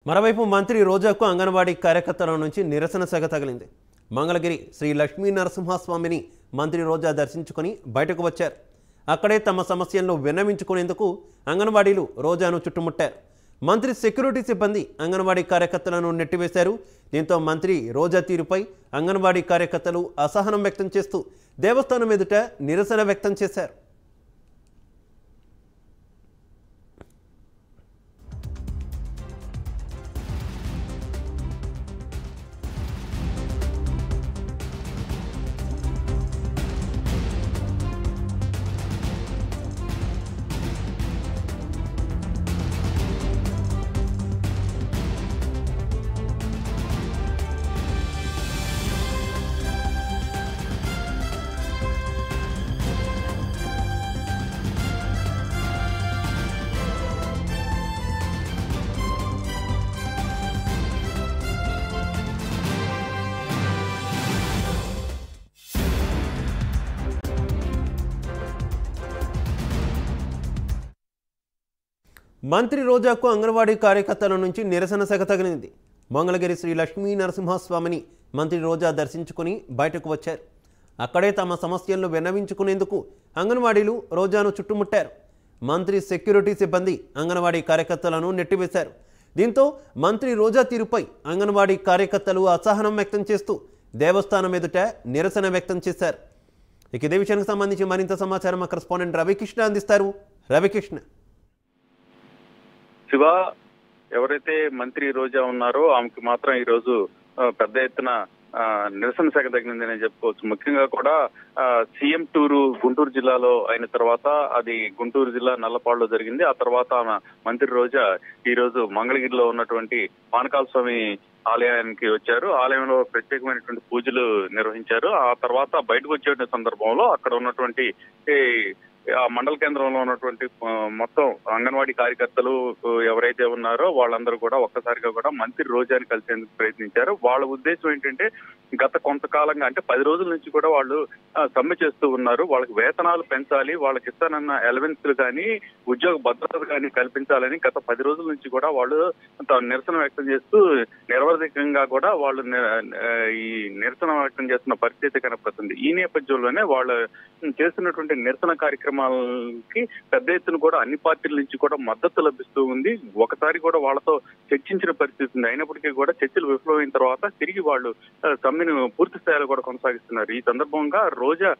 మరోవైపు మంత్రి రోజాకు అంగన్వాడీ కార్యకర్తల నుంచి నిరసన సెగ తగిలింది. మంగళగిరి శ్రీ లక్ష్మీ నరసింహస్వామిని మంత్రి రోజా దర్శించుకొని బయటకు వచ్చారు. అక్కడే తమ సమస్యలను విన్నవించుకునేందుకు అంగన్వాడీలు రోజాను చుట్టుముట్టారు. మంత్రి సెక్యూరిటీ సిబ్బంది అంగన్వాడీ కార్యకర్తలను నెట్టివేశారు. దీంతో మంత్రి రోజా తీరుపై అంగన్వాడీ కార్యకర్తలు అసహనం వ్యక్తం చేస్తూ దేవస్థానం ఎదుట నిరసన వ్యక్తం చేశారు. మంత్రి రోజాకు అంగన్వాడీ కార్యకర్తల నుంచి నిరసన సెగ తగిలింది. మంగళగిరి శ్రీ లక్ష్మీ నరసింహస్వామిని మంత్రి రోజా దర్శించుకుని బయటకు వచ్చారు. అక్కడే తమ సమస్యలను విన్నవించుకునేందుకు అంగన్వాడీలు రోజాను చుట్టుముట్టారు. మంత్రి సెక్యూరిటీ సిబ్బంది అంగన్వాడీ కార్యకర్తలను నెట్టివేశారు. దీంతో మంత్రి రోజా తీరుపై అంగన్వాడీ కార్యకర్తలు అసహనం వ్యక్తం చేస్తూ దేవస్థానం ఎదుట నిరసన వ్యక్తం చేశారు. ఇక ఇదే విషయానికి సంబంధించి మరింత సమాచారం మా కరెస్పాండెంట్ రవికృష్ణ అందిస్తారు. రవికృష్ణ, శివ, ఎవరైతే మంత్రి రోజా ఉన్నారో ఆమెకి మాత్రం ఈ రోజు పెద్ద ఎత్తున నిరసన సెగ తగిలిందని చెప్పుకోవచ్చు. ముఖ్యంగా కూడా సీఎం టూరు గుంటూరు జిల్లాలో అయిన తర్వాత అది గుంటూరు జిల్లా నల్లపాడులో జరిగింది. ఆ తర్వాత ఆమె మంత్రి రోజా ఈ రోజు మంగళగిరిలో ఉన్నటువంటి పానకాల స్వామి ఆలయానికి వచ్చారు. ఆలయంలో ప్రత్యేకమైనటువంటి పూజలు నిర్వహించారు. ఆ తర్వాత బయటకు వచ్చే సందర్భంలో అక్కడ ఉన్నటువంటి ఆ మండల కేంద్రంలో ఉన్నటువంటి మొత్తం అంగన్వాడీ కార్యకర్తలు ఎవరైతే ఉన్నారో వాళ్ళందరూ కూడా ఒక్కసారిగా కూడా మంత్రి రోజాని కలిసేందుకు ప్రయత్నించారు. వాళ్ళ ఉద్దేశం ఏంటంటే గత కొంతకాలంగా అంటే 10 రోజుల నుంచి కూడా వాళ్ళు సమ్మె చేస్తూ ఉన్నారు. వాళ్ళకి వేతనాలు పెంచాలి, వాళ్ళకి ఇస్తానన్న అలవెన్స్లు కానీ ఉద్యోగ భద్రత కానీ కల్పించాలని గత 10 రోజుల నుంచి కూడా వాళ్ళు నిరసన వ్యక్తం చేస్తూ నిరవధికంగా కూడా వాళ్ళు ఈ నిరసన వ్యక్తం చేస్తున్న పరిస్థితి కనపడుతుంది. ఈ నేపథ్యంలోనే వాళ్ళు చేస్తున్నటువంటి నిరసన కార్యక్రమాలకి పెద్ద ఎత్తున కూడా అన్ని పార్టీల నుంచి కూడా మద్దతు లభిస్తూ ఉంది. ఒకసారి కూడా వాళ్ళతో చర్చించిన పరిస్థితి ఉంది. అయినప్పటికీ కూడా చర్చలు విఫలమైన తర్వాత తిరిగి వాళ్ళు సమ్మెను పూర్తి స్థాయిలో కూడా కొనసాగిస్తున్నారు. ఈ సందర్భంగా రోజా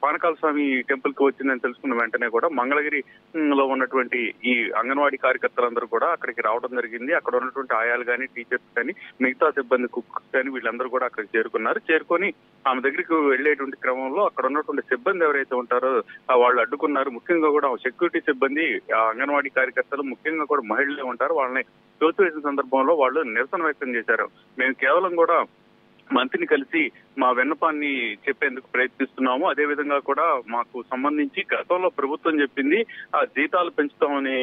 పానకాల స్వామి టెంపుల్ కి వచ్చిందని తెలుసుకున్న వెంటనే కూడా మంగళగిరిలో ఉన్నటువంటి ఈ అంగన్వాడీ కార్యకర్తలందరూ కూడా అక్కడికి రావడం జరిగింది. అక్కడ ఉన్నటువంటి ఆయాలు కానీ, టీచర్స్ కానీ, మిగతా సిబ్బంది, కుక్స్ కానీ వీళ్ళందరూ కూడా అక్కడికి చేరుకున్నారు. చేరుకొని ఆమె దగ్గరికి వెళ్లేటువంటి క్రమంలో అక్కడ ఉన్నటువంటి సిబ్బంది ఎవరైతే ఉంటారో వాళ్ళు అడ్డుకున్నారు. ముఖ్యంగా కూడా సెక్యూరిటీ సిబ్బంది, అంగన్వాడీ కార్యకర్తలు, ముఖ్యంగా కూడా మహిళలే ఉంటారు, వాళ్ళని తోసివేసిన సందర్భంలో వాళ్ళు నిరసన వ్యక్తం చేశారు. మేము కేవలం కూడా మంత్రిని కలిసి మా విన్నపాన్ని చెప్పేందుకు ప్రయత్నిస్తున్నాము. అదే విధంగా కూడా మాకు సంబంధించి గతంలో ప్రభుత్వం చెప్పింది ఆ జీతాలు పెంచుతామని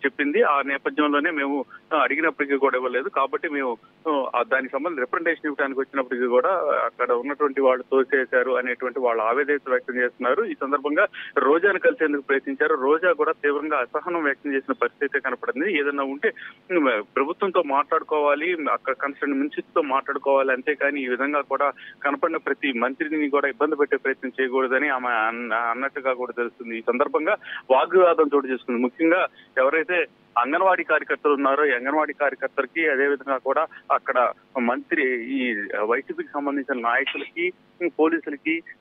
చెప్పింది. ఆ నేపథ్యంలోనే మేము అడిగినప్పటికీ కూడా ఇవ్వలేదు. కాబట్టి మేము దానికి సంబంధించి రిప్రజెంటేషన్ ఇవ్వడానికి వచ్చినప్పటికీ కూడా అక్కడ ఉన్నటువంటి వాళ్ళు తోసేశారు అనేటువంటి వాళ్ళు ఆవేదన వ్యక్తం చేస్తున్నారు. ఈ సందర్భంగా రోజాను కలిసేందుకు ప్రయత్నించారు. రోజా కూడా తీవ్రంగా అసహనం వ్యక్తం చేసిన పరిస్థితి కనపడింది. ఏదన్నా ఉంటే ప్రభుత్వంతో మాట్లాడుకోవాలి, అక్కడ కన్సర్న్ మినిస్టర్తో మాట్లాడుకోవాలి, అంతేకాని ఈ విధంగా కూడా కనపడిన ప్రతి మంత్రిని కూడా ఇబ్బంది పెట్టే ప్రయత్నం చేయకూడదని ఆమె అన్నట్టుగా కూడా తెలుస్తుంది. ఈ సందర్భంగా వాగ్వివాదం చోటు చేసుకుంది. ముఖ్యంగా ఎవరైతే అంగన్వాడీ కార్యకర్తలు ఉన్నారో ఈ అంగన్వాడీ కార్యకర్తలకి, అదేవిధంగా కూడా అక్కడ మంత్రి ఈ వైసీపీకి సంబంధించిన నాయకులకి,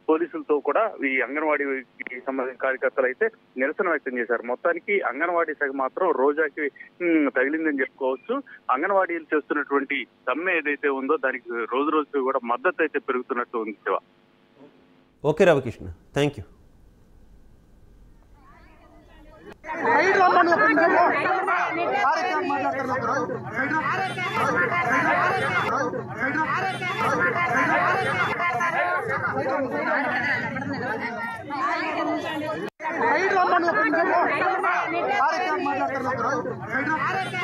పోలీసులతో కూడా ఈ అంగన్వాడీకి సంబంధించిన కార్యకర్తలు అయితే నిరసన వ్యక్తం చేశారు. మొత్తానికి అంగన్వాడీ శాఖ మాత్రం రోజాకి తగిలిందని చెప్పుకోవచ్చు. అంగన్వాడీలు చేస్తున్నటువంటి సమ్మె ఏదైతే ఉందో దానికి రోజు రోజుకి కూడా మద్దతు అయితే పెరుగుతున్నట్టు ఉంది. Shiva. Okay Ravikrishna, thank you. మాట్లాడతారు